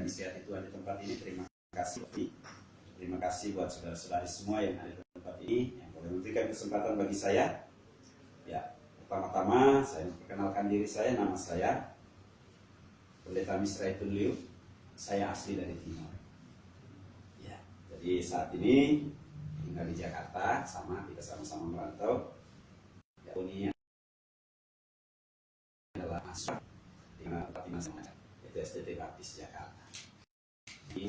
akan disihati Tuhan di tempat ini. Terima kasih. Terima kasih buat saudara-saudari semua yang ada di tempat ini yang boleh memberikan kesempatan bagi saya. Ya, pertama-tama saya memperkenalkan diri saya. Nama saya Pendeta Misraitun Liu. Saya asli dari Timor. Ya, jadi saat ini tinggal di Jakarta, kita sama-sama merantau. Ya, ini adalah masuk di mana itu SDT Baptis Jakarta. Di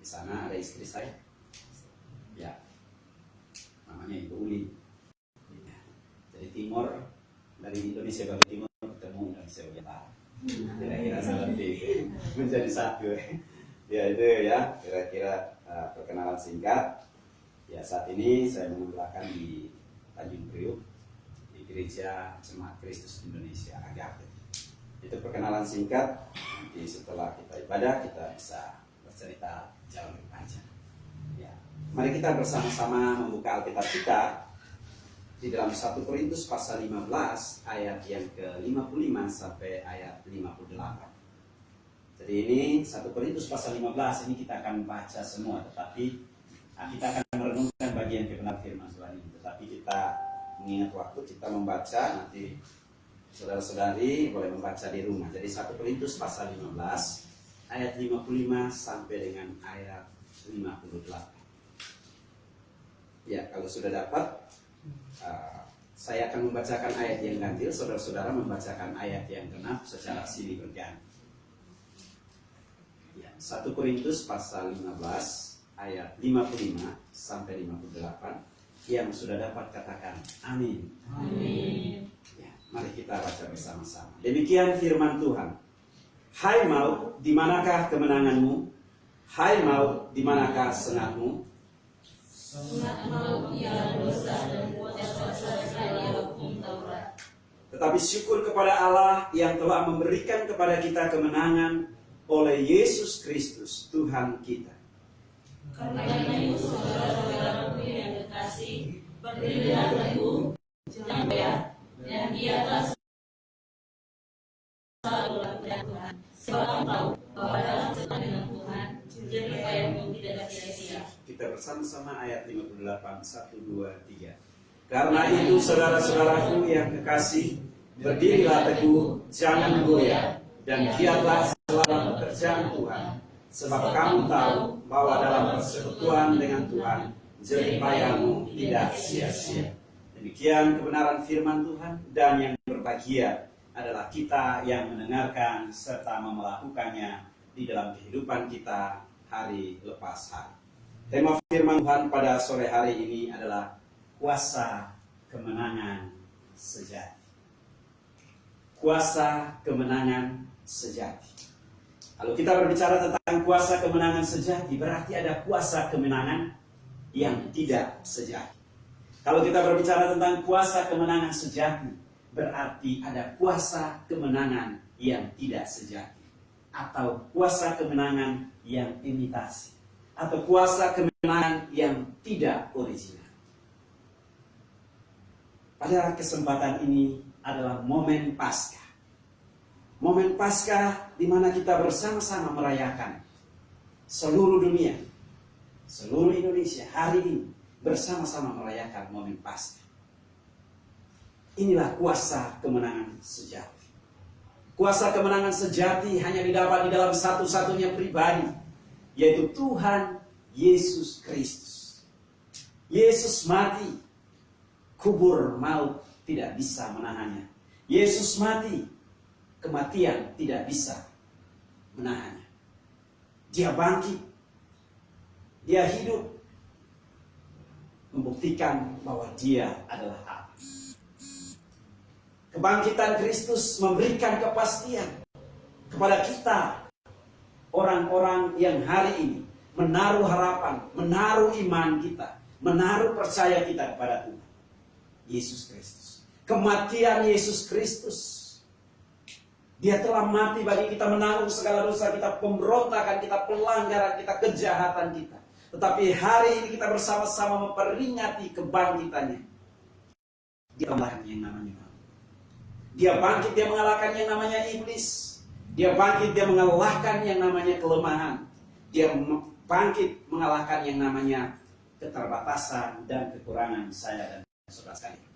sana ada istri saya, ya, namanya Ibu Uli. Ya. Jadi Timor, dari Indonesia bagian Timur ketemu Indonesia bagian Barat. Kira-kira seperti itu, menjadi satu. Ya itu ya, kira-kira perkenalan singkat. Ya saat ini saya mengumpulkan di Tanjung Priuk di Gereja Jemaat Kristus Indonesia Agape. Itu perkenalan singkat. Nanti setelah kita ibadah kita bisa bercerita jauh lebih panjang. Ya, mari kita bersama-sama membuka Alkitab kita di dalam 1 Korintus pasal 15 ayat yang ke-55 sampai ayat 58. Jadi ini 1 Korintus pasal 15 ini kita akan baca semua, tetapi kita akan merenungkan bagian kebenaran firman Tuhan ini. Tetapi kita mengingat waktu kita membaca, nanti saudara-saudari boleh membaca di rumah. Jadi 1 Korintus pasal 15 ayat 55 sampai dengan ayat 58. Ya, kalau sudah dapat, saya akan membacakan ayat yang ganjil, saudara-saudara membacakan ayat yang genap secara silih berganti. Ya, 1 Korintus pasal 15 ayat 55 sampai 58. Yang sudah dapat katakan amin. Amin. Ya, mari kita baca bersama-sama. Demikian firman Tuhan. Hai maut, di manakah kemenanganmu? Hai maut, di manakah sengatmu? Sengat maut ialah dosa dan kuasa ia hukum Taurat. Tetapi syukur kepada Allah yang telah memberikan kepada kita kemenangan oleh Yesus Kristus Tuhan kita. Karena itu saudara-saudaraku yang kekasih, berdirilah teguh, jangan goyah, dan giatlah selalu lakukan Tuhan. Sebab engkau bahwa dalam setan dengan Tuhan, jerih payahmu tidak sia-sia. Kita bersama-sama ayat 58, 1, 2, 3. Karena itu saudara-saudaraku yang kekasih, berdirilah teguh, jangan goyah, dan giatlah selalu pekerjaan Tuhan. Sebab kamu tahu bahwa dalam persekutuan dengan Tuhan, jerih payahmu tidak sia-sia. Demikian kebenaran firman Tuhan, dan yang berbahagia adalah kita yang mendengarkan serta melakukannya di dalam kehidupan kita hari lepas hari. Tema firman Tuhan pada sore hari ini adalah kuasa kemenangan sejati. Kuasa kemenangan sejati. Kalau kita berbicara tentang kuasa kemenangan sejati, berarti ada kuasa kemenangan yang tidak sejati. Kalau kita berbicara tentang kuasa kemenangan sejati, berarti ada kuasa kemenangan yang tidak sejati, atau kuasa kemenangan yang imitasi, atau kuasa kemenangan yang tidak original. Pada kesempatan ini adalah momen Paskah. Momen Paskah di mana kita bersama-sama merayakan seluruh dunia, seluruh Indonesia hari ini bersama-sama merayakan momen Paskah. Inilah kuasa kemenangan sejati. Kuasa kemenangan sejati hanya didapat di dalam satu-satunya pribadi, yaitu Tuhan Yesus Kristus. Yesus mati, kubur maut tidak bisa menahannya. Yesus mati, kematian tidak bisa menahannya. Dia bangkit, dia hidup, membuktikan bahwa dia adalah Allah. Kebangkitan Kristus memberikan kepastian kepada kita, orang-orang yang hari ini menaruh harapan, menaruh iman kita, menaruh percaya kita kepada Tuhan Yesus Kristus. Kematian Yesus Kristus, Dia telah mati bagi kita, menanggung segala dosa kita, pemberontakan kita, pelanggaran kita, kejahatan kita. Tetapi hari ini kita bersama-sama memperingati kebangkitannya. Dia mengalahkan yang namanya maut. Dia bangkit, dia mengalahkan yang namanya iblis. Dia bangkit, dia mengalahkan yang namanya kelemahan. Dia bangkit mengalahkan yang namanya keterbatasan dan kekurangan saya dan saudara sekalian.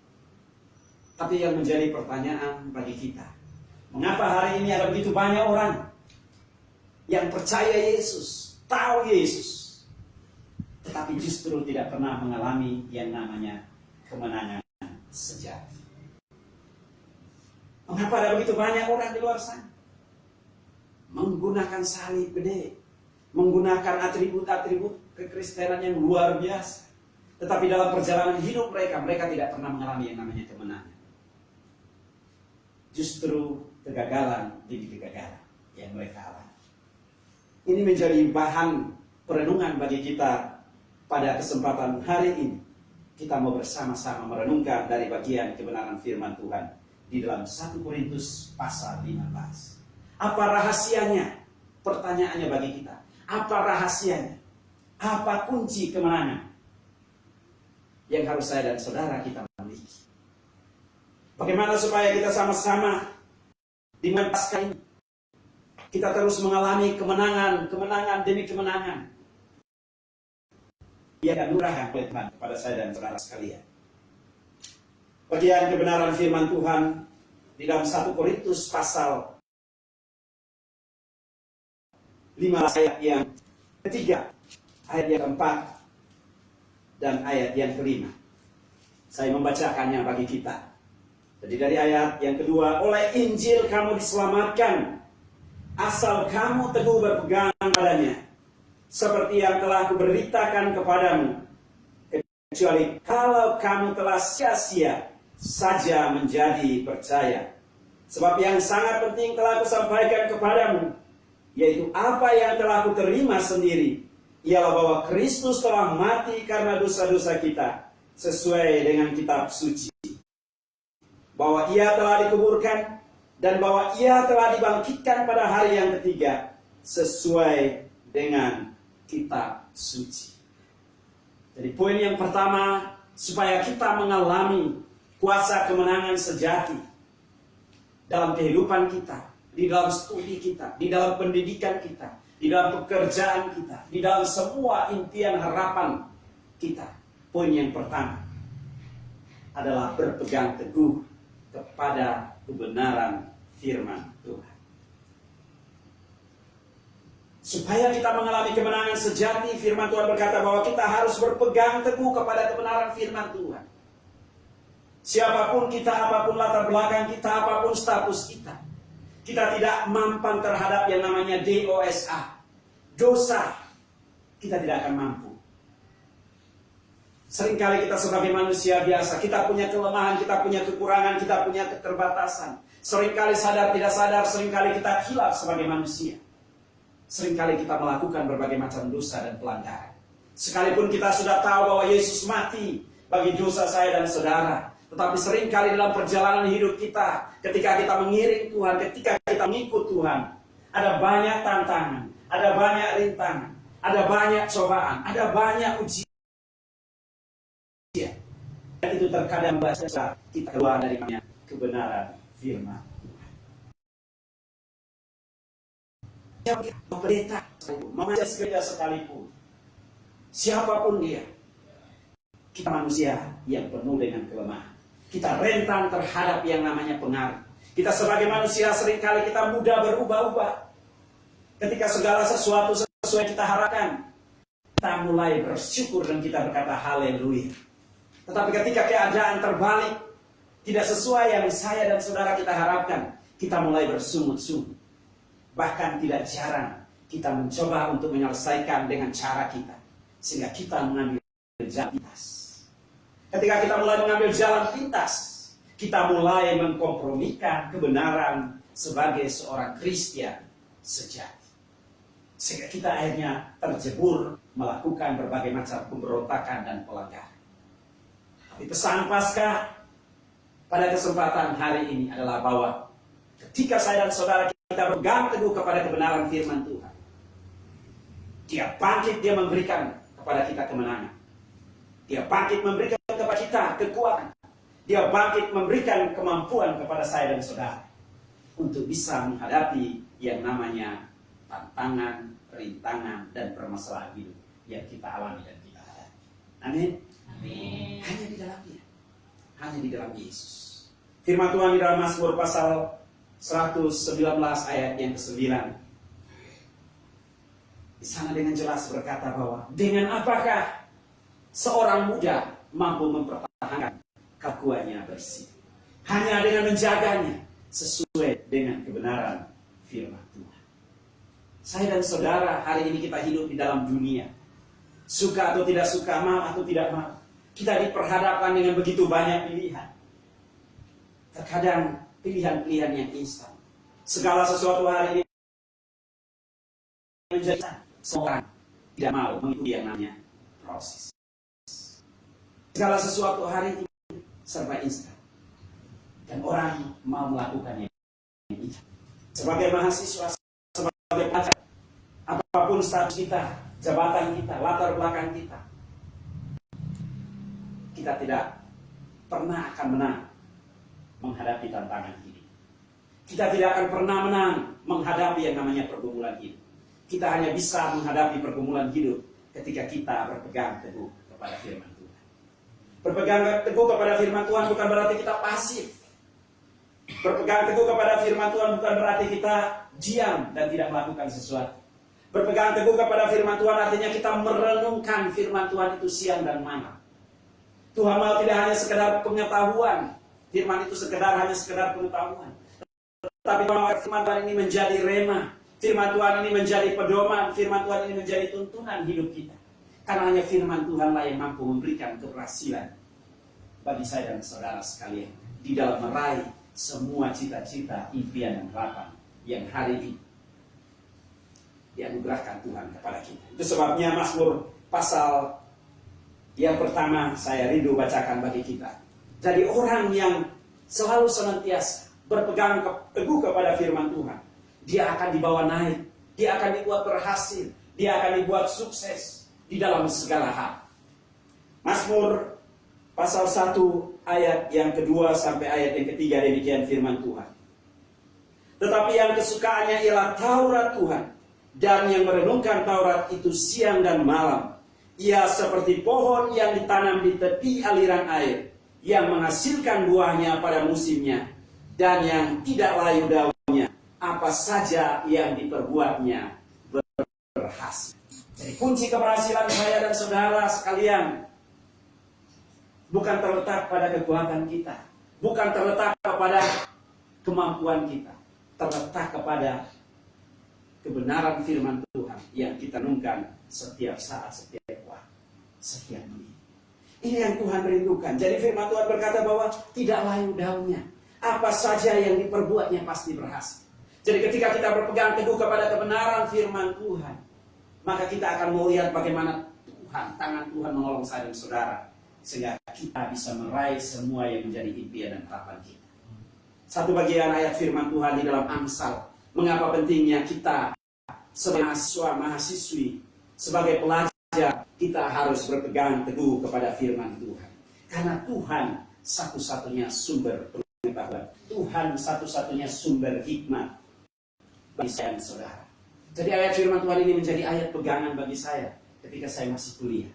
Tapi yang menjadi pertanyaan bagi kita, mengapa hari ini ada begitu banyak orang yang percaya Yesus, tahu Yesus, tetapi justru tidak pernah mengalami yang namanya kemenangan sejati? Mengapa ada begitu banyak orang di luar sana menggunakan salib gede, menggunakan atribut-atribut kekristenan yang luar biasa, tetapi dalam perjalanan hidup mereka tidak pernah mengalami yang namanya kemenangan? Justru kegagalan demi kegagalan yang mereka alami. Ini menjadi bahan perenungan bagi kita pada kesempatan hari ini. Kita mau bersama-sama merenungkan dari bagian kebenaran firman Tuhan di dalam 1 Korintus pasal 15. Apa rahasianya? Pertanyaannya bagi kita. Apa rahasianya? Apa kunci kemenangan yang harus saya dan saudara kita miliki? Bagaimana supaya kita sama-sama di Pasca ini kita terus mengalami kemenangan demi kemenangan yang anugerah Tuhan kepada saya dan saudara sekalian. Bagian kebenaran firman Tuhan di dalam 1 Korintus pasal 5 ayat yang ketiga, ayat yang keempat, dan ayat yang kelima. Saya membacakannya bagi kita. Jadi dari ayat yang kedua, oleh Injil kamu diselamatkan, asal kamu teguh berpegang padanya, seperti yang telah kuberitakan kepadamu, kecuali kalau kamu telah sia-sia saja menjadi percaya. Sebab yang sangat penting telah kusampaikan kepadamu, yaitu apa yang telah kuterima sendiri, ialah bahwa Kristus telah mati karena dosa-dosa kita, sesuai dengan kitab suci. Bahwa ia telah dikuburkan, dan bahwa ia telah dibangkitkan pada hari yang ketiga, sesuai dengan kitab suci. Jadi poin yang pertama, supaya kita mengalami kuasa kemenangan sejati dalam kehidupan kita, di dalam studi kita, di dalam pendidikan kita, di dalam pekerjaan kita, di dalam semua impian harapan kita. Poin yang pertama adalah berpegang teguh kepada kebenaran firman Tuhan. Supaya kita mengalami kemenangan sejati, firman Tuhan berkata bahwa kita harus berpegang teguh kepada kebenaran firman Tuhan. Siapapun kita, apapun latar belakang kita, apapun status kita, kita tidak mampan terhadap yang namanya DOSA, dosa. Kita tidak akan mampu. Seringkali kita sebagai manusia biasa, kita punya kelemahan, kita punya kekurangan, kita punya keterbatasan. Seringkali sadar tidak sadar, seringkali kita hilaf sebagai manusia. Seringkali kita melakukan berbagai macam dosa dan pelanggaran. Sekalipun kita sudah tahu bahwa Yesus mati bagi dosa saya dan saudara, tetapi seringkali dalam perjalanan hidup kita, ketika kita mengiring Tuhan, ketika kita mengikut Tuhan, ada banyak tantangan, ada banyak rintangan, ada banyak cobaan, ada banyak ujian. Dan itu terkadang bahasa kita keluar dari kebenaran firman Tuhan. Pendeta, manusia gereja sekalipun, siapapun dia, kita manusia yang penuh dengan kelemahan. Kita rentan terhadap yang namanya pengaruh. Kita sebagai manusia seringkali kita mudah berubah-ubah. Ketika segala sesuatu sesuai kita harapkan, kita mulai bersyukur dan kita berkata haleluya. Tetapi ketika keadaan terbalik, tidak sesuai yang saya dan saudara kita harapkan, kita mulai bersungut-sungut. Bahkan tidak jarang kita mencoba untuk menyelesaikan dengan cara kita, sehingga kita mengambil jalan pintas. Ketika kita mulai mengambil jalan pintas, kita mulai mengkompromikan kebenaran sebagai seorang Kristen sejati. Sehingga kita akhirnya terjebur melakukan berbagai macam pemberontakan dan pelanggaran. Tapi pesan Paskah pada kesempatan hari ini adalah bahwa ketika saya dan saudara kita berpegang teguh kepada kebenaran firman Tuhan, Dia bangkit, Dia memberikan kepada kita kemenangan. Dia bangkit memberikan kepada kita kekuatan. Dia bangkit memberikan kemampuan kepada saya dan saudara untuk bisa menghadapi yang namanya tantangan, rintangan, dan permasalahan hidup yang kita alami dan kita hadapi. Amin. Amin. Hanya di dalamnya, hanya di dalam Yesus. Firman Tuhan di dalam Mazmur pasal 119 ayat yang ke-9. Di sana dengan jelas berkata bahwa dengan apakah seorang muda mampu mempertahankan kelakuannya bersih? Hanya dengan menjaganya sesuai dengan kebenaran firman Tuhan. Saya dan saudara, hari ini kita hidup di dalam dunia. Suka atau tidak suka, mau atau tidak mau, kita diperhadapkan dengan begitu banyak pilihan. Terkadang pilihan-pilihan yang instan. Segala sesuatu hari ini menjadi seorang tidak mau mengikuti yang namanya proses. Segala sesuatu hari ini serba instan. Dan orang mau melakukannya. Sebagai mahasiswa, sebagai pelajar, apapun status kita, jabatan kita, latar belakang kita, kita tidak pernah akan menang menghadapi tantangan hidup. Kita tidak akan pernah menang menghadapi yang namanya pergumulan hidup. Kita hanya bisa menghadapi pergumulan hidup ketika kita berpegang teguh kepada firman Tuhan. Berpegang teguh kepada firman Tuhan bukan berarti kita pasif. Berpegang teguh kepada firman Tuhan bukan berarti kita diam dan tidak melakukan sesuatu. Berpegang teguh kepada firman Tuhan artinya kita merenungkan firman Tuhan itu siang dan malam. Tuhan mau tidak hanya sekedar pengetahuan, firman itu hanya sekedar pengetahuan. Tetapi mau firman Tuhan ini menjadi rema, firman Tuhan ini menjadi pedoman, firman Tuhan ini menjadi tuntunan hidup kita. Karena hanya firman Tuhanlah yang mampu memberikan keberhasilan bagi saya dan saudara sekalian di dalam meraih semua cita-cita, impian dan harapan yang hari ini dianugerahkan Tuhan kepada kita. Itu sebabnya Mazmur pasal yang pertama saya rindu bacakan bagi kita. Jadi orang yang selalu senantiasa berpegang teguh kepada firman Tuhan, dia akan dibawa naik, dia akan dibuat berhasil, dia akan dibuat sukses di dalam segala hal. Mazmur pasal 1 ayat yang kedua sampai ayat yang ketiga demikian firman Tuhan. Tetapi yang kesukaannya ialah Taurat Tuhan, dan yang merenungkan Taurat itu siang dan malam. Ia seperti pohon yang ditanam di tepi aliran air, yang menghasilkan buahnya pada musimnya, dan yang tidak layu daunnya. Apa saja yang diperbuatnya berhasil. Jadi kunci keberhasilan saya dan saudara sekalian bukan terletak pada kekuatan kita, bukan terletak kepada kemampuan kita, terletak kepada kebenaran firman Tuhan yang kita renungkan setiap saat, setiap waktu, setiap menit. Ini yang Tuhan rindukan. Jadi firman Tuhan berkata bahwa tidak layu daunnya, apa saja yang diperbuatnya pasti berhasil. Jadi ketika kita berpegang teguh kepada kebenaran firman Tuhan, maka kita akan melihat bagaimana Tuhan, tangan Tuhan menolong saya dan saudara, sehingga kita bisa meraih semua yang menjadi impian dan harapan kita. Satu bagian ayat firman Tuhan di dalam Amsal, mengapa pentingnya kita sebagai mahasiswa, mahasiswi, sebagai pelajar, kita harus berpegang teguh kepada firman Tuhan. Karena Tuhan satu-satunya sumber pengetahuan, Tuhan satu-satunya sumber hikmat bagi saya dan saudara. Jadi ayat firman Tuhan ini menjadi ayat pegangan bagi saya ketika saya masih kuliah.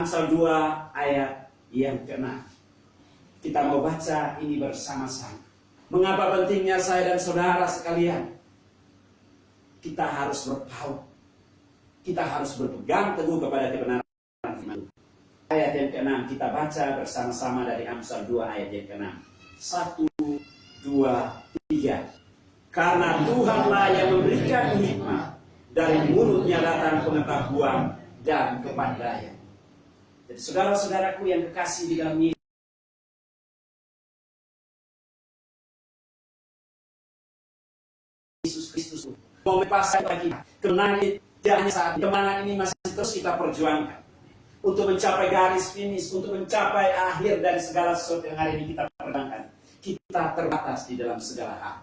Amsal 2 ayat yang ke-6. Kita mau baca ini bersama-sama. Mengapa pentingnya saya dan saudara sekalian? Kita harus berpaut. Kita harus berpegang teguh kepada kebenaran firman Tuhan. Ayat yang ke-6 kita baca bersama-sama dari Amsal 2 ayat yang ke-6. 1, 2, 3. Karena Tuhanlah yang memberikan hikmat, dari mulutnya datang pengetahuan dan kepandaian. Jadi saudara-saudaraku yang kekasih di dalam Yesus Kristus, mau melepaskan lagi kemenangan dan saat kemenangan ini masih terus kita perjuangkan untuk mencapai garis finish, untuk mencapai akhir dari segala sesuatu yang hari ini kita perjuangkan. Kita terbatas di dalam segala hal.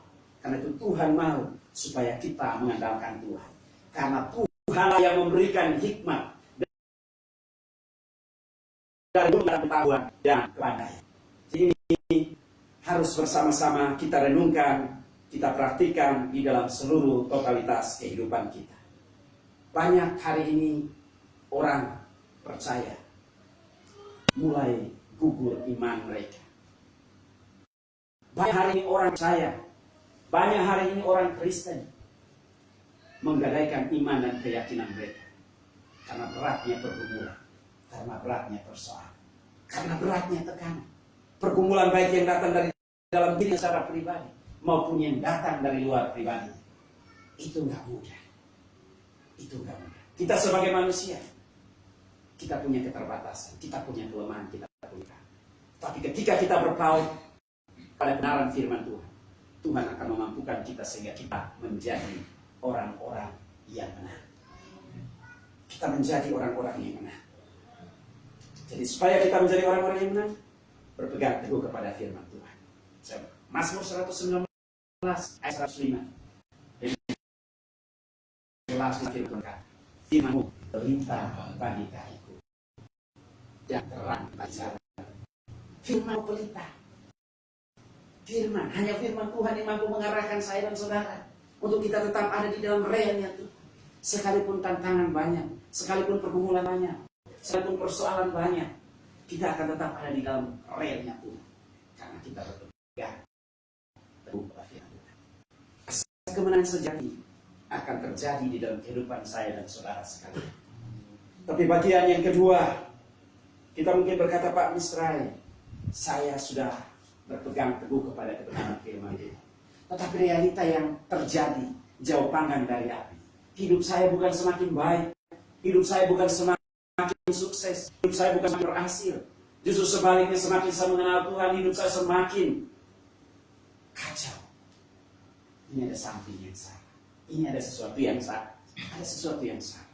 Karena itu Tuhan mau supaya kita mengandalkan Tuhan. Karena Tuhan yang memberikan hikmat dari pengetahuan dan kepandaian. Ini harus bersama-sama kita renungkan, kita praktikkan di dalam seluruh totalitas kehidupan kita. Banyak hari ini orang percaya mulai gugur iman mereka. Banyak hari ini orang percaya, banyak hari ini orang Kristen menggadaikan iman dan keyakinan mereka karena beratnya pergumulan, karena beratnya persoalan, karena beratnya tekanan. Pergumulan baik yang datang dari dalam diri secara pribadi maupun yang datang dari luar pribadi. Itu nggak mudah. Itu nggak mudah. Kita sebagai manusia, kita punya keterbatasan, kita punya kelemahan, kita punya. Tapi ketika kita berpaut pada kebenaran firman Tuhan, Tuhan akan memampukan kita sehingga kita menjadi orang-orang yang benar. Kita menjadi orang-orang yang benar. Jadi supaya kita menjadi orang-orang yang benar, berpegang teguh kepada firman Tuhan. Mazmur 119 ayat 105. Jelas firman Tuhan. Firman-Mu pelita bagi kakiku dan terang bagi jalan. Firman pelita. Firman, hanya firman Tuhan yang mampu mengarahkan saya dan saudara untuk kita tetap ada di dalam relnya Tuhan. Sekalipun tantangan banyak, sekalipun pergumulan banyak, sekalipun persoalan banyak, kita akan tetap ada di dalam relnya Tuhan. Karena kita berpegang teguh pada firman Tuhan. Kemenangan sejati akan terjadi di dalam kehidupan saya dan saudara sekalian. Tapi bagian yang kedua, kita mungkin berkata, Pak Misrai, saya sudah berpegang teguh kepada kebenaran firman Tuhan. Tetapi realita yang terjadi jauh panggang dari api. Hidup saya bukan semakin baik, hidup saya bukan semakin sukses, hidup saya bukan semakin berhasil. Justru sebaliknya, semakin saya mengenal Tuhan, hidup saya semakin kacau. Ini ada something yang salah. Ini ada sesuatu yang salah. Ada sesuatu yang salah.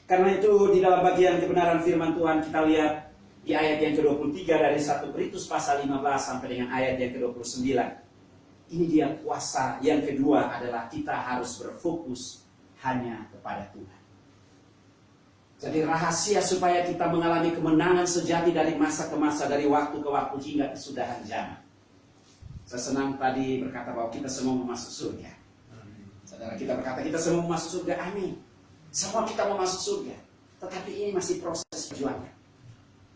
Karena itu di dalam bagian kebenaran firman Tuhan kita lihat di ayat yang ke-23 dari 1 Korintus pasal 15 sampai dengan ayat yang ke-29. Ini dia kuasa yang kedua adalah kita harus berfokus hanya kepada Tuhan. Jadi rahasia supaya kita mengalami kemenangan sejati dari masa ke masa, dari waktu ke waktu hingga kesudahan zaman. Saya senang tadi berkata bahwa kita semua mau masuk surga. Saudara kita berkata kita semua mau masuk surga, amin. Semua kita mau masuk surga. Tetapi ini masih proses perjuangan.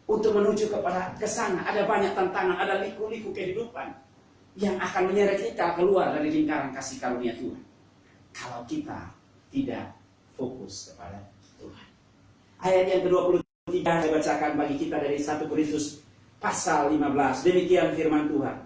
Untuk menuju kepada kesana ada banyak tantangan, ada liku-liku kehidupan yang akan menyeret kita keluar dari lingkaran kasih karunia Tuhan. Kalau kita tidak fokus kepada Tuhan. Ayat yang ke-23 saya bacakan bagi kita dari 1 Korintus pasal 15. Demikian firman Tuhan.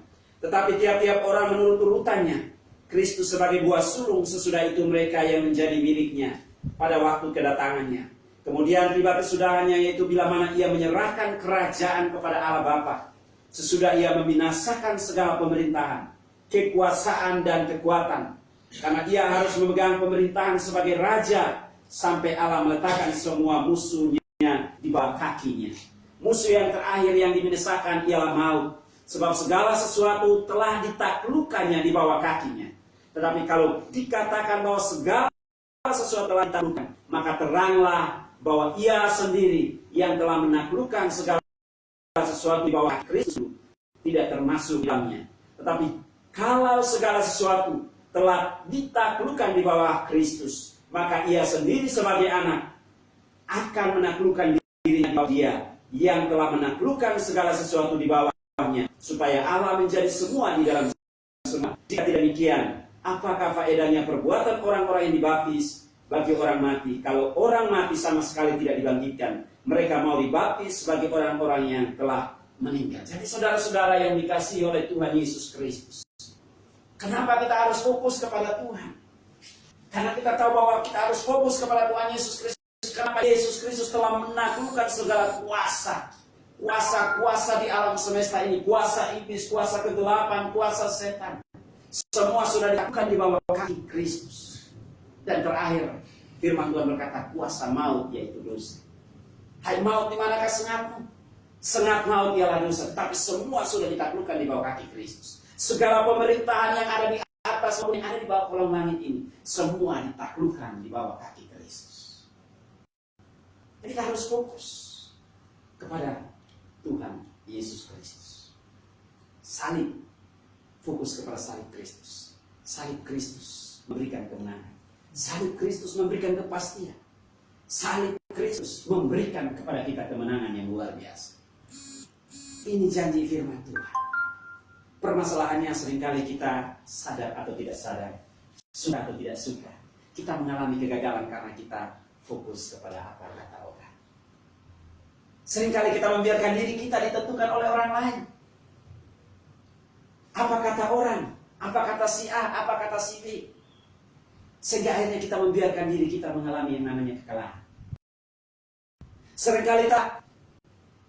Tetapi tiap-tiap orang menurut urutannya. Kristus sebagai buah sulung, sesudah itu mereka yang menjadi miliknya pada waktu kedatangannya. Kemudian tiba kesudahannya, yaitu bila mana ia menyerahkan kerajaan kepada Allah Bapa. Sesudah ia membinasakan segala pemerintahan, kekuasaan dan kekuatan. Karena ia harus memegang pemerintahan sebagai raja sampai Allah meletakkan semua musuhnya di bawah kakinya. Musuh yang terakhir yang dibinasakan ialah maut. Sebab segala sesuatu telah ditaklukkannya di bawah kakinya. Tetapi kalau dikatakan bahwa segala sesuatu telah ditaklukkan, maka teranglah bahwa ia sendiri yang telah menaklukkan segala sesuatu di bawah Kristus tidak termasuk dalamnya. Tetapi kalau segala sesuatu telah ditaklukkan di bawah Kristus, maka ia sendiri sebagai anak akan menaklukkan dirinya di bawah dia yang telah menaklukkan segala sesuatu di bawahnya, supaya Allah menjadi semua di dalam semua. Jika tidak demikian, apakah faedahnya perbuatan orang-orang yang dibaptis bagi orang mati? Kalau orang mati sama sekali tidak dibangkitkan, mereka mau dibaptis sebagai orang-orang yang telah meninggal. Jadi saudara-saudara yang dikasihi oleh Tuhan Yesus Kristus, kenapa kita harus fokus kepada Tuhan? Karena kita tahu bahwa kita harus fokus kepada Tuhan Yesus Kristus. Kenapa? Yesus Kristus telah menaklukkan segala kuasa di alam semesta ini, kuasa iblis, kuasa kegelapan, kuasa setan. Semua sudah ditaklukkan di bawah kaki Kristus. Dan terakhir, firman Tuhan berkata, kuasa maut yaitu dosa. Hai maut, di manakah sengatmu? Sengat maut ialah dosa. Tapi semua sudah ditaklukkan di bawah kaki Kristus. Segala pemerintahan yang ada di atas maupun yang ada di bawah kolong langit ini, semua ditaklukkan di bawah kaki Kristus. Jadi kita harus fokus kepada Tuhan Yesus Kristus. Salib. Fokus kepada salib Kristus. Salib Kristus memberikan kemenangan. Salib Kristus memberikan kepastian. Salib Kristus memberikan kepada kita kemenangan yang luar biasa. Ini janji firman Tuhan. Permasalahannya seringkali kita sadar atau tidak sadar, suka atau tidak suka, kita mengalami kegagalan karena kita fokus kepada apa kata orang. Seringkali kita membiarkan diri kita ditentukan oleh orang lain. Apa kata orang, apa kata si A, apa kata si B. Sehingga akhirnya kita membiarkan diri kita mengalami yang namanya kekalahan. Seringkali tak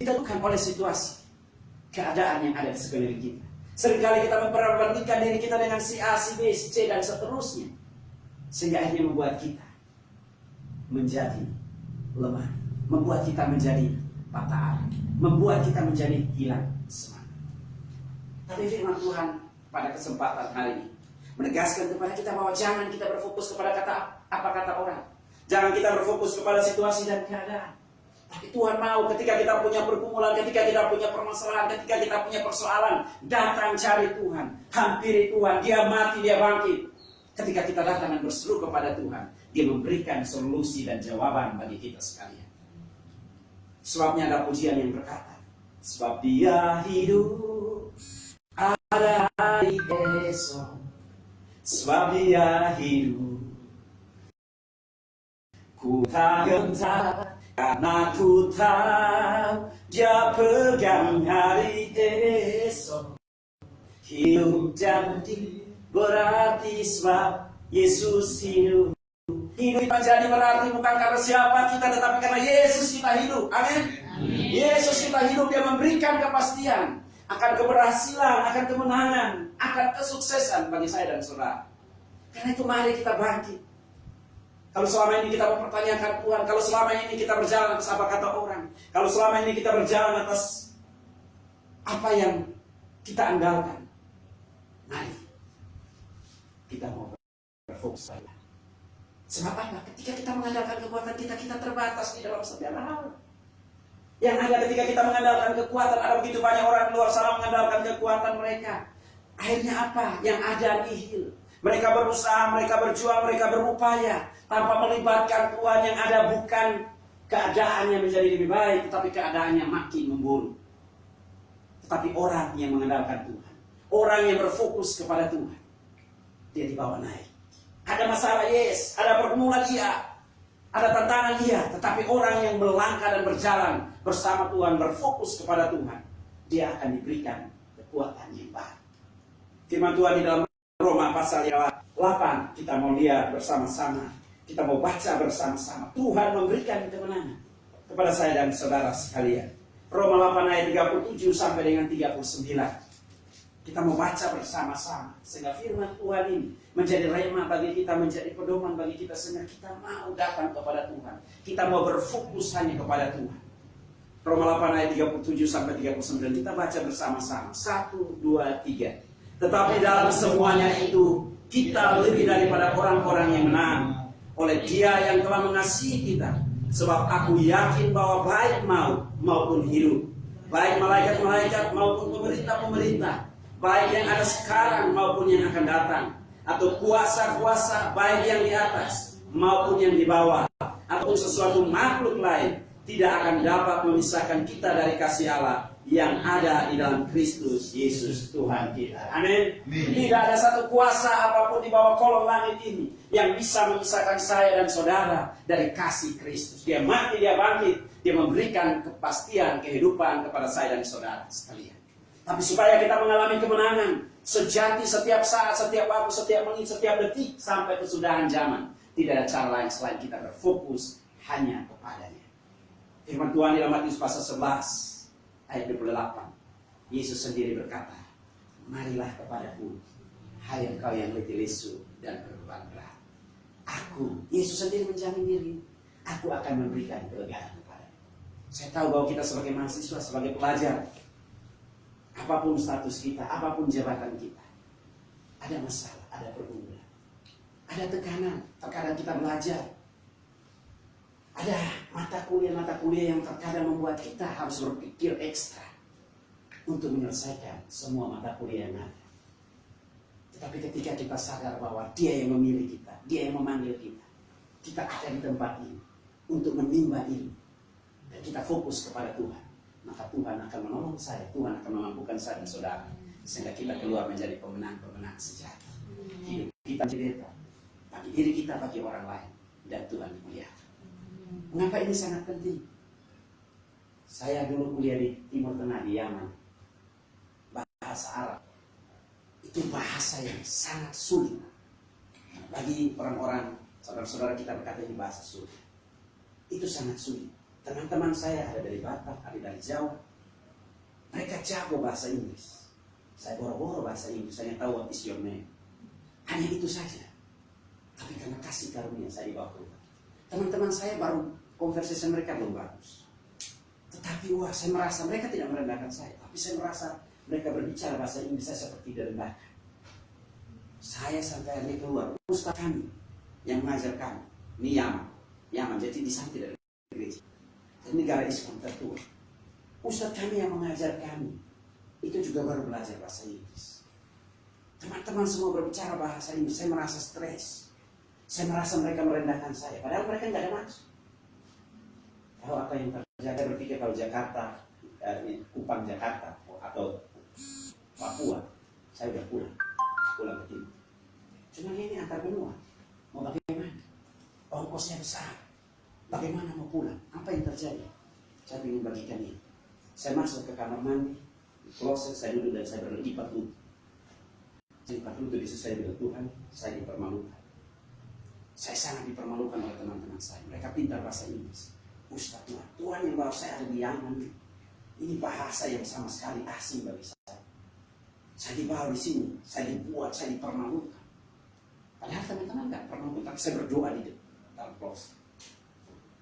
ditentukan oleh situasi, keadaan yang ada di sekeliling kita. Seringkali kita memperbandingkan diri kita dengan si A, si B, si C, dan seterusnya. Sehingga akhirnya membuat kita menjadi lemah. Membuat kita menjadi patah arah. Membuat kita menjadi hilang semangat. Tapi firman Tuhan pada kesempatan hari ini menegaskan kepada kita bahwa jangan kita berfokus kepada apa kata orang. Jangan kita berfokus kepada situasi dan keadaan. Tapi Tuhan mau ketika kita punya pergumulan, ketika kita punya permasalahan, ketika kita punya persoalan, datang cari Tuhan, hampiri Tuhan, Dia mati, Dia bangkit. Ketika kita datang dan berseru kepada Tuhan, Dia memberikan solusi dan jawaban bagi kita sekalian. Sebabnya ada pujian yang berkata, sebab Dia hidup, ada hari esok. Sebab Dia hidup, ku tak gentar. Karena ku tahu Dia pegang hari esok. Hidup jadi berarti sebab Yesus hidup. Hidup menjadi berarti bukan karena siapa kita, tetapi karena Yesus kita hidup. Amin. Yesus kita hidup, Dia memberikan kepastian akan keberhasilan, akan kemenangan, akan kesuksesan bagi saya dan saudara. Karena itu mari kita bangkit. Kalau selama ini kita mempertanyakan Tuhan, kalau selama ini kita berjalan atas apa kata orang, kalau selama ini kita berjalan atas apa yang kita andalkan, mari kita mau berfokus pada. Sebab apa? Ketika kita mengandalkan kekuatan kita, kita terbatas di dalam setiap hal. Yang ada ketika kita mengandalkan kekuatan, ada begitu banyak orang di luar sana mengandalkan kekuatan mereka. Akhirnya apa? Yang ada nihil. Mereka berusaha, mereka berjuang, mereka berupaya tanpa melibatkan Tuhan. Yang ada bukan keadaannya menjadi lebih baik, tetapi keadaannya makin memburuk. Tetapi orang yang mengandalkan Tuhan, orang yang berfokus kepada Tuhan, dia dibawa naik. Ada masalah, yes, ada pergumulan, iya, ada tantangan, iya, tetapi orang yang melangkah dan berjalan bersama Tuhan, berfokus kepada Tuhan, dia akan diberikan kekuatan yang baru. Firman Tuhan di dalam Roma pasal 8, kita mau lihat bersama-sama, kita mau baca bersama-sama. Tuhan memberikan kemenangan kepada saya dan saudara sekalian. Roma 8 ayat 37 sampai dengan 39. Kita mau baca bersama-sama sehingga firman Tuhan ini menjadi rema bagi kita, menjadi pedoman bagi kita, sehingga kita mau datang kepada Tuhan. Kita mau berfokus hanya kepada Tuhan. Roma 8 ayat 37 sampai 39, kita baca bersama-sama. 1, 2, 3. Tetapi dalam semuanya itu kita lebih daripada orang-orang yang menang oleh Dia yang telah mengasihi kita. Sebab aku yakin bahwa baik maut maupun hidup, baik malaikat-malaikat maupun pemerintah-pemerintah, baik yang ada sekarang maupun yang akan datang, atau kuasa-kuasa baik yang di atas maupun yang di bawah, ataupun sesuatu makhluk lain, tidak akan dapat memisahkan kita dari kasih Allah yang ada di dalam Kristus Yesus Tuhan kita. Amin. Tidak ada satu kuasa apapun di bawah kolong langit ini yang bisa memisahkan saya dan saudara dari kasih Kristus. Dia mati, Dia bangkit, Dia memberikan kepastian kehidupan kepada saya dan saudara sekalian. Tapi supaya kita mengalami kemenangan sejati setiap saat, setiap waktu, setiap menit, setiap detik sampai kesudahan zaman, tidak ada cara lain selain kita berfokus hanya kepadanya. Firman Tuhan di dalam Matius pasal 11 ayat 28, Yesus sendiri berkata, marilah kepadaku, hai engkau yang letih lesu dan berbeban berat. Aku, Yesus sendiri menjamin diri, aku akan memberikan kelegaan kepadamu. Saya tahu bahwa kita sebagai mahasiswa, sebagai pelajar, apapun status kita, apapun jabatan kita, ada masalah, ada pergumulan, ada tekanan. Terkadang kita belajar, ada mata kuliah yang terkadang membuat kita harus berpikir ekstra untuk menyelesaikan semua mata kuliah yang ada. Tetapi ketika kita sadar bahwa Dia yang memilih kita, Dia yang memanggil kita, kita ada di tempat ini untuk menimba ilmu, dan kita fokus kepada Tuhan, maka Tuhan akan menolong saya, Tuhan akan memampukan saya dan saudara, sehingga kita keluar menjadi pemenang-pemenang sejati. Hidup kita cerita bagi diri kita, bagi orang lain, dan Tuhan dimuliakan. Mengapa ini sangat penting? Saya dulu kuliah di Timur Tengah, di Yaman. Bahasa Arab itu bahasa yang sangat sulit. Bagi orang-orang, saudara-saudara kita berkata ini bahasa sulit. Itu sangat sulit. Teman-teman saya ada dari Batak, ada dari Jawa. Mereka jago bahasa Inggris. Saya boro-boro bahasa Inggris, saya tahu what is your name. Hanya itu saja. Tapi karena kasih karunia saya dibawa keluar. Teman-teman saya baru conversation mereka belum bagus. Tetapi wah, saya merasa mereka tidak merendahkan saya. Tapi saya merasa mereka berbicara bahasa Inggris, saya seperti direndahkan. Saya sampai akhirnya keluar. Ustaz kami yang mengajar kami, ini Yaman, jadi di sana tidak ada gereja. Ini negara Islam tertua. Ustaz kami yang mengajar kami, itu juga baru belajar bahasa Inggris. Teman-teman semua berbicara bahasa Inggris, saya merasa stres. Saya merasa mereka merendahkan saya, padahal mereka tidak ada maksud. Kalau apa yang terjadi, berpikir kalau Jakarta, Kupang Jakarta, atau Papua, saya sudah pulang ke timur. Cuma ini antar benua, mau bagaimana? Ongkosnya besar, bagaimana mau pulang? Apa yang terjadi? Saya ingin bagikan ini. Saya masuk ke kamar mandi, di kloset, saya duduk dan saya berlipat lutut. Lipat lutut di situ saya bilang, Tuhan, saya dipermalukan. Saya sangat dipermalukan oleh teman-teman saya. Mereka pintar bahasa Inggris. Ustaz, Tuhan yang bawa saya ada di Yaman. Ini bahasa yang sama sekali asing bagi saya. Saya dibawa di sini, saya dibuat, saya dipermalukan. Padahal teman-teman nggak permalukan, tapi saya berdoa di dalam kloset.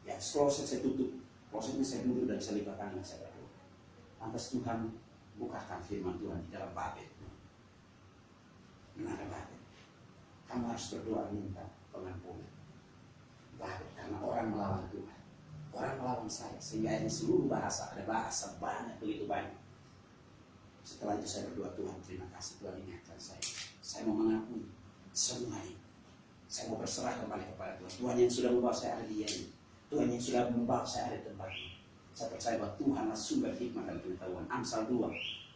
Ya, kloset saya tutup, klosetnya saya duduk dan saya lipat tangan, saya berdoa. Lantas Tuhan bukakan firman Tuhan di dalam Babel. Menara Babel. Kamu harus berdoa minta pengampunan. Babel, karena orang melawan Tuhan. Orang melawan saya, sehingga ini seluruh bahasa, ada bahasa banyak, begitu banyak. Setelah itu saya berdoa, Tuhan terima kasih, Tuhan ingatkan saya. Saya mau mengakui semua ini. Saya mau berserah kembali kepada Tuhan. Tuhan yang sudah membawa saya ada di ini. Tuhan yang sudah membawa saya ada di tempat ini. Saya percaya bahwa Tuhanlah sumber hikmah dan pengetahuan. Amsal 2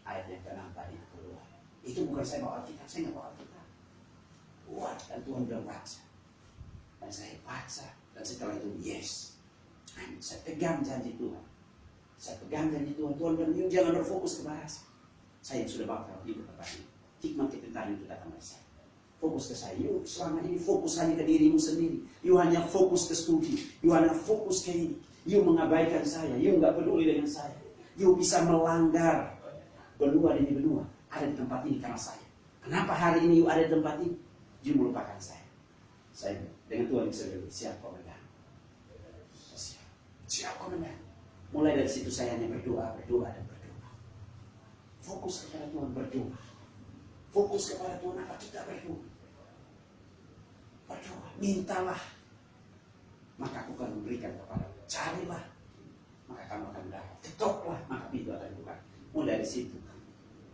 ayat yang ke-6 tadi keluar. Itu bukan saya bawa Alkitab, saya nggak bawa Alkitab. Wah, dan Tuhan bilang baca. Dan saya baca, dan setelah itu yes. Saya pegang janji Tuhan. Saya pegang janji Tuhan. Tuhan bilang, jangan berfokus ke bahasa. Saya yang sudah bakal hidup tempat ini. Hikmat kepintaran itu datang dari saya. Fokus ke saya. You selama ini fokus hanya ke dirimu sendiri. You hanya fokus ke studi. You hanya fokus ke ini. You mengabaikan saya. You nggak peduli dengan saya. You bisa melanggar benua demi benua. Ada di tempat ini karena saya. Kenapa hari ini you ada di tempat ini? You melupakan saya. Saya dengan Tuhan bisa berkata, siap komandan. Siap komandan. Mulai dari situ saya hanya berdoa dan berdoa. Fokus kepada Tuhan, berdoa. Fokus kepada Tuhan, apa kita berdoa? Berdoa, mintalah, maka aku akan memberikan kepadamu. Carilah, maka kamu akan dapat. Ketoklah, maka pintu akan dibuka. Mulai dari situ,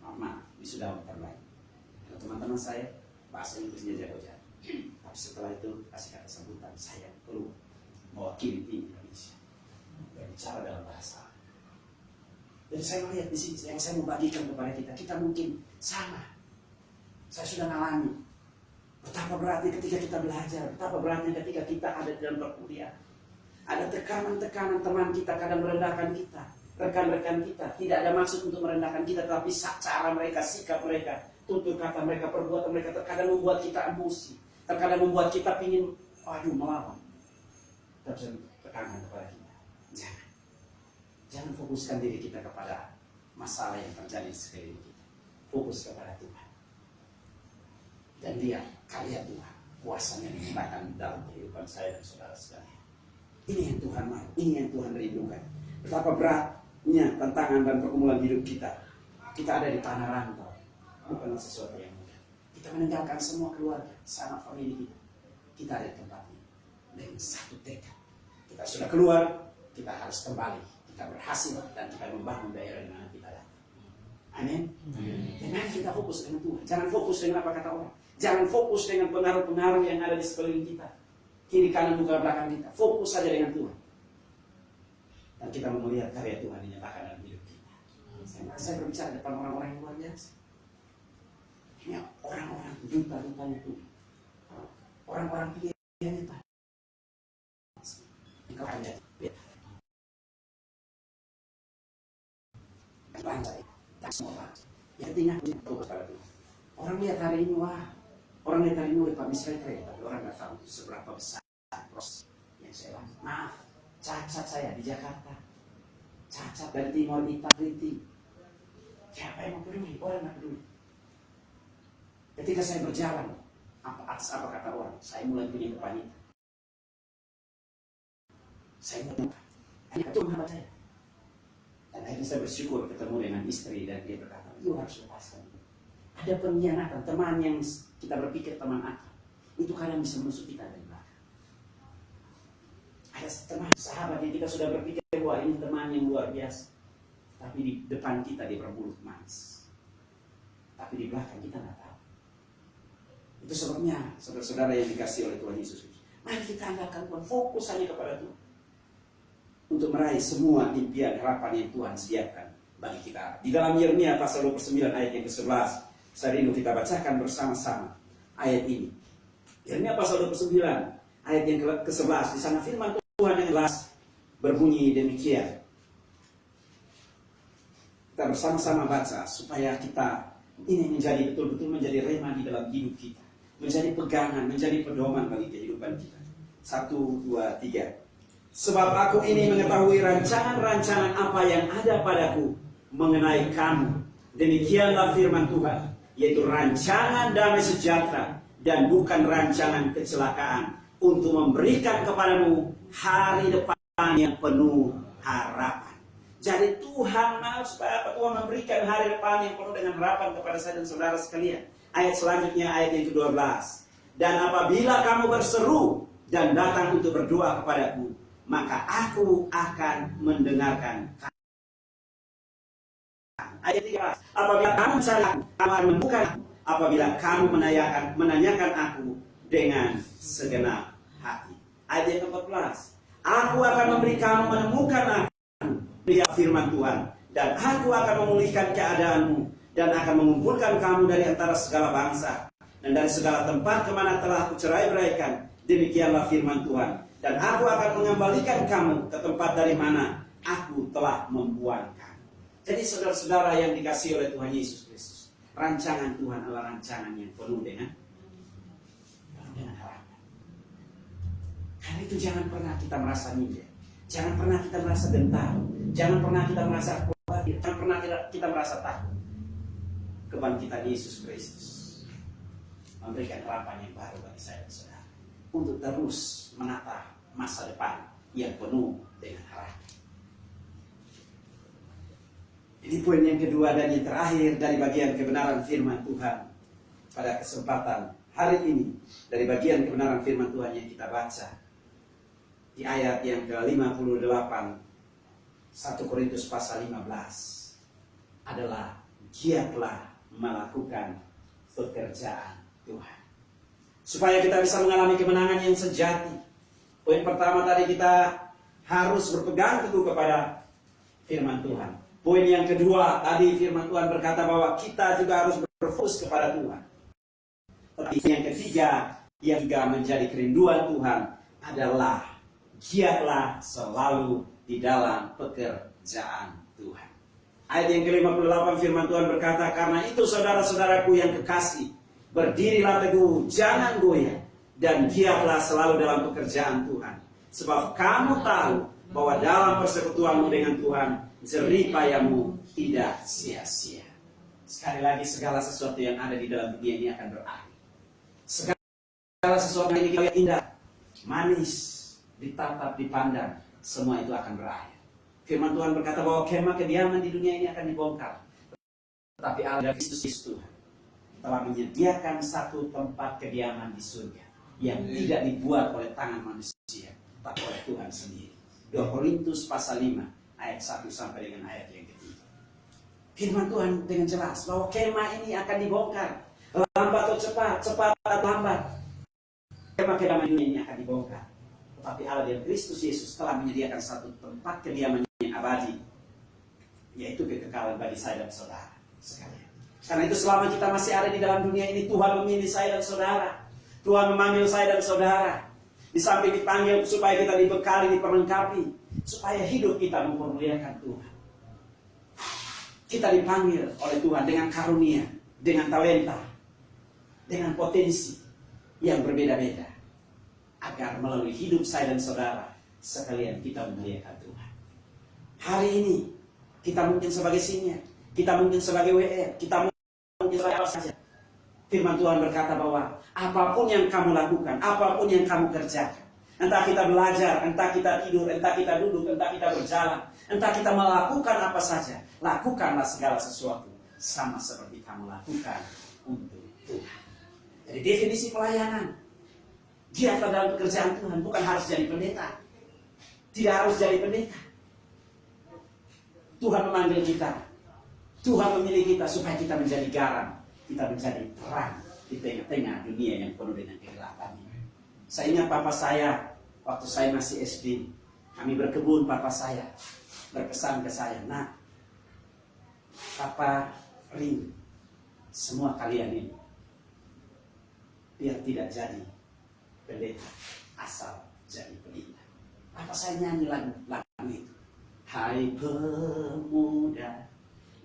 maaf, sudah terbaik. Teman-teman saya, bahasa Inggrisnya jago-jago. Tapi setelah itu, kasih kata sambutan, saya keluar mewakili tim Indonesia. Berbicara dalam bahasa. Jadi saya melihat di sini yang saya mau bagikan kepada kita mungkin sama. Saya sudah mengalami betapa beratnya ketika kita belajar, betapa beratnya ketika kita ada di dalam perkuliahan. Ada tekanan-tekanan teman kita kadang merendahkan kita, rekan-rekan kita tidak ada maksud untuk merendahkan kita, tapi cara mereka, sikap mereka, tutur kata mereka, perbuatan mereka terkadang membuat kita emosi, terkadang membuat kita ingin, melawan. Terjadi tekanan kepada kita. Jangan fokuskan diri kita kepada masalah yang terjadi di sekeliling kita. Fokus kepada Tuhan. Dan lihat karya Tuhan. Kuasanya dinyatakan dalam kehidupan saya dan saudara sekalian. Ini yang Tuhan mau. Ini yang Tuhan rindukan. Betapa beratnya tantangan dan pergumulan hidup kita. Kita ada di tanah rantau. Bukanlah sesuatu yang mudah. Kita meninggalkan semua keluarga, sanak famili kita. Kita ada di tempat ini. Dengan satu tekad. Kita sudah keluar, kita harus kembali. Kita berhasil dan kita membangun daerah di mana kita ada. Amin. Jangan kita fokus dengan Tuhan. Jangan fokus dengan apa kata orang. Jangan fokus dengan pengaruh-pengaruh yang ada di sekeliling kita. Kiri, kanan, muka, belakang kita. Fokus saja dengan Tuhan. Dan kita mau melihat karya Tuhan dinyatakan dalam hidup kita. Saya berbicara depan orang-orang yang luar biasa. Ini orang-orang juta-jutanya Tuhan. Orang-orang pilihannya Tuhan. Engkau hanya lantai. Tak semua orang. Yang tinggal fokus pada Tuhan. Orang lihat hari ini, wah. Orang lihat hari ini, Pak Misra keren. Tapi orang nggak tahu seberapa besar proses yang saya lakukan. Maaf, cacat saya di Jakarta. Cacat dari Timor Italia. Siapa yang mau peduli? Orang nggak peduli. Ketika saya berjalan, atas apa kata orang, saya mulai punya kepanikan. Saya mulai hanya itu menghambat saya. Dan akhirnya saya bersyukur ketemu dengan istri dan dia berkata, "You harus lepaskan." Ada pengkhianatan, teman yang kita berpikir teman akal, itu kadang bisa menusuk kita dari belakang. Ada teman sahabat yang kita sudah berpikir bahwa ini teman yang luar biasa, tapi di depan kita dia bermulut manis, tapi di belakang kita nggak tahu. Itu sebabnya saudara-saudara yang dikasih oleh Tuhan Yesus, mari kita andalkan Tuhan, fokus hanya kepada Tuhan untuk meraih semua impian harapan yang Tuhan sediakan bagi kita. Di dalam Yeremia pasal 29 ayat yang ke-11, saya rindu kita bacakan bersama-sama ayat ini. Yeremia pasal 29 ayat yang ke-11, di sana firman Tuhan yang jelas berbunyi demikian. Kita bersama-sama baca supaya kita ini menjadi betul-betul menjadi rema di dalam hidup kita, menjadi pegangan, menjadi pedoman bagi kehidupan kita. 1, 2, 3. Sebab aku ini mengetahui rancangan-rancangan apa yang ada padaku mengenai kamu. Demikianlah firman Tuhan, yaitu rancangan damai sejahtera dan bukan rancangan kecelakaan, untuk memberikan kepadamu hari depan yang penuh harapan. Jadi Tuhan mau supaya Tuhan memberikan hari depan yang penuh dengan harapan kepada saya dan saudara sekalian. Ayat selanjutnya, ayat yang ke-12. Dan apabila kamu berseru dan datang untuk berdoa kepadaku, maka aku akan mendengarkan. Ayat 13. Apabila kamu mencari aku, kamu akan membuka. Apabila kamu menanyakan aku dengan segenap hati. Ayat yang ke-14. Aku akan memberi kamu menemukan aku. Dia firman Tuhan. Dan aku akan memulihkan keadaanmu. Dan akan mengumpulkan kamu dari antara segala bangsa. Dan dari segala tempat kemana telah aku cerai-beraikan. Demikianlah firman Tuhan. Dan aku akan mengembalikan kamu ke tempat dari mana aku telah membuang kamu. Jadi saudara-saudara yang dikasihi oleh Tuhan Yesus Kristus, rancangan Tuhan adalah rancangan yang penuh dengan harapan. Karena itu jangan pernah kita merasa minder, jangan pernah kita merasa gentar, jangan pernah kita merasa khawatir, jangan pernah kita merasa takut. Kebangkitan Yesus Kristus memberikan harapan yang baru bagi saya dan saudara untuk terus menata masa depan yang penuh dengan harapan. Ini poin yang kedua dan yang terakhir dari bagian kebenaran firman Tuhan pada kesempatan hari ini. Dari bagian kebenaran firman Tuhan yang kita baca di ayat yang ke-58, 1 Korintus pasal 15 adalah giatlah melakukan pekerjaan Tuhan, supaya kita bisa mengalami kemenangan yang sejati. Poin pertama tadi, kita harus berpegang teguh kepada firman Tuhan. Poin yang kedua tadi, firman Tuhan berkata bahwa kita juga harus berfokus kepada Tuhan. Tetapi yang ketiga yang juga menjadi kerinduan Tuhan adalah giatlah selalu di dalam pekerjaan Tuhan. Ayat yang ke-58 firman Tuhan berkata, karena itu saudara-saudaraku yang kekasih, berdirilah teguh, jangan goyah, dan giatlah selalu dalam pekerjaan Tuhan. Sebab kamu tahu bahwa dalam persekutuanmu dengan Tuhan, jerih payahmu tidak sia-sia. Sekali lagi, segala sesuatu yang ada di dalam dunia ini akan berakhir. Segala sesuatu yang kita lihat indah, manis, ditatap, dipandang, semua itu akan berakhir. Firman Tuhan berkata bahwa kemah kediaman di dunia ini akan dibongkar. Tetapi Allah Kristus Tuhan telah menyediakan satu tempat kediaman di surga yang tidak dibuat oleh tangan manusia, tapi oleh Tuhan sendiri. 2 Korintus pasal 5 ayat 1 sampai dengan ayat yang ketiga. Firman Tuhan dengan jelas bahwa kemah ini akan dibongkar. Lambat atau cepat, cepat atau lambat. Kemah-kemah ini akan dibongkar. Tetapi Allah dan Kristus Yesus telah menyediakan satu tempat kediaman yang abadi, yaitu kekekalan bagi saya dan saudara sekalian. Karena itu selama kita masih ada di dalam dunia ini, Tuhan memilih saya dan saudara. Tuhan memanggil saya dan saudara. Di samping dipanggil supaya kita dibekali, diperlengkapi, supaya hidup kita mempermuliakan Tuhan. Kita dipanggil oleh Tuhan dengan karunia, dengan talenta, dengan potensi yang berbeda-beda, agar melalui hidup saya dan saudara sekalian kita memuliakan Tuhan. Hari ini kita mungkin sebagai senior, kita mungkin sebagai WR, kita mungkin sebagai apa saja. Firman Tuhan berkata bahwa apapun yang kamu lakukan, apapun yang kamu kerjakan, entah kita belajar, entah kita tidur, entah kita duduk, entah kita berjalan, entah kita melakukan apa saja, lakukanlah segala sesuatu sama seperti kamu lakukan untuk Tuhan. Jadi definisi pelayanan, giatlah dalam pekerjaan Tuhan, bukan harus jadi pendeta. Tidak harus jadi pendeta. Tuhan memanggil kita, Tuhan memilih kita supaya kita menjadi garam, kita menjadi terang di tengah-tengah dunia yang penuh dengan kegelapan. Saya ingat papa saya, waktu saya masih SD, kami berkebun, papa saya berpesan ke saya, "Nak, papa rindu semua kalian ini biar tidak jadi pendeta, asal jadi pendeta." Apa saya nyanyi lagu itu? Hai pemuda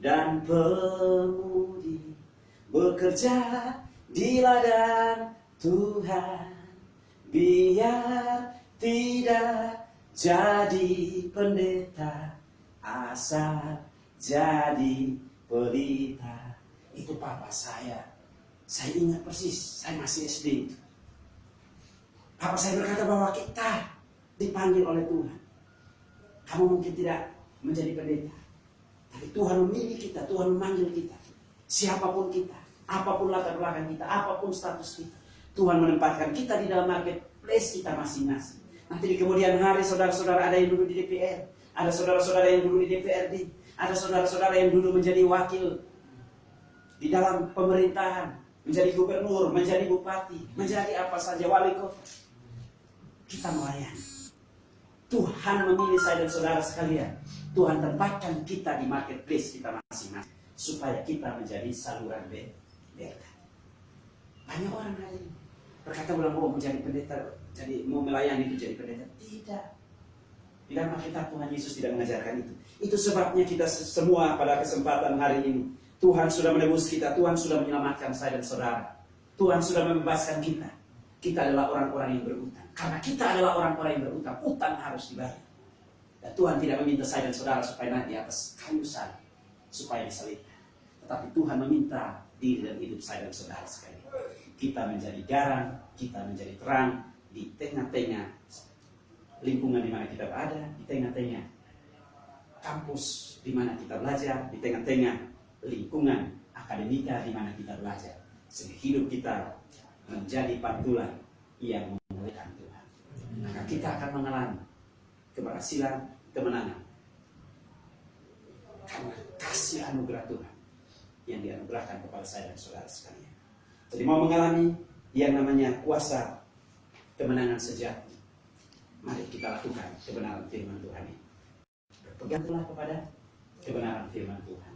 dan pemudi, bekerja di ladang Tuhan, biar tidak jadi pendeta, asal jadi pelita. Itu papa saya. Saya ingat persis, saya masih SD. Papa saya berkata bahwa kita dipanggil oleh Tuhan. Kamu mungkin tidak menjadi pendeta, tapi Tuhan memilih kita, Tuhan memanggil kita. Siapapun kita, apapun latar belakang kita, apapun status kita, Tuhan menempatkan kita di dalam marketplace kita masing-masing. Nanti di kemudian hari saudara-saudara ada yang dulu di DPR, ada saudara-saudara yang dulu di DPRD, ada saudara-saudara yang dulu menjadi wakil di dalam pemerintahan, menjadi gubernur, menjadi bupati, menjadi apa saja, wali kota. Kita melayani. Tuhan memilih saya dan saudara sekalian. Tuhan tempatkan kita di marketplace kita masing-masing, supaya kita menjadi saluran berkat. Banyak orang hari ini berkata mau menjadi pendeta, jadi mau melayani itu jadi pendeta. Tidak. Di dalam Alkitab Tuhan Yesus tidak mengajarkan itu. Itu sebabnya kita semua pada kesempatan hari ini, Tuhan sudah menebus kita, Tuhan sudah menyelamatkan saya dan saudara. Tuhan sudah membebaskan kita. Kita adalah orang-orang yang berutang. Karena kita adalah orang-orang yang berutang, utang harus dibayar. Dan Tuhan tidak meminta saya dan saudara supaya naik di atas kayu salib, supaya disalibkan. Tetapi Tuhan meminta diri dan hidup saya dan saudara sekalian. Kita menjadi garam, kita menjadi terang di tengah-tengah lingkungan di mana kita berada, di tengah-tengah kampus di mana kita belajar, di tengah-tengah lingkungan akademika di mana kita belajar. Sehingga hidup kita menjadi pantulan yang memuliakan Tuhan. Maka kita akan mengalami keberhasilan, kemenangan, karena kasih anugerah Tuhan yang dianugerahkan kepada saya dan saudara sekalian. Jadi mau mengalami yang namanya kuasa kemenangan sejati, mari kita lakukan kebenaran firman Tuhan ini. Berpeganglah kepada kebenaran firman Tuhan.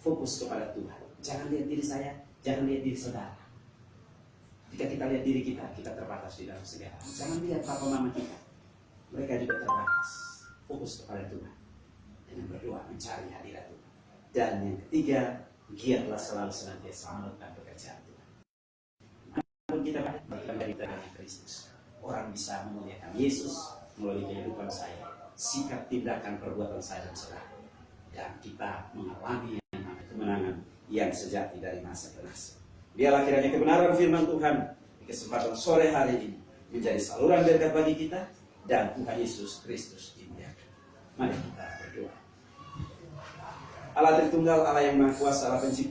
Fokus kepada Tuhan. Jangan lihat diri saya, jangan lihat diri saudara. Jika kita lihat diri kita, kita terbatas di dalam segala. Jangan lihat papa mama kita, mereka juga terbatas. Fokus kepada Tuhan dengan berdoa mencari hadirat Tuhan. Dan yang ketiga, giatlah selalu senantiasa melakukan pekerjaan Tuhan. Apapun kita bagikan dari dalam Kristus, orang bisa memuliakan Yesus melalui kehidupan saya, sikap, tindakan, perbuatan saya dan saudara. Dan kita mengalami yang namanya kemenangan yang sejati dari masa ke masa. Biarlah kiranya kebenaran firman Tuhan di kesempatan sore hari ini menjadi saluran berkat bagi kita dan Tuhan Yesus Kristus dimuliakan. Mari kita berdoa. Allah Tritunggal, Allah yang Maha Kuasa, Allah Pencipta.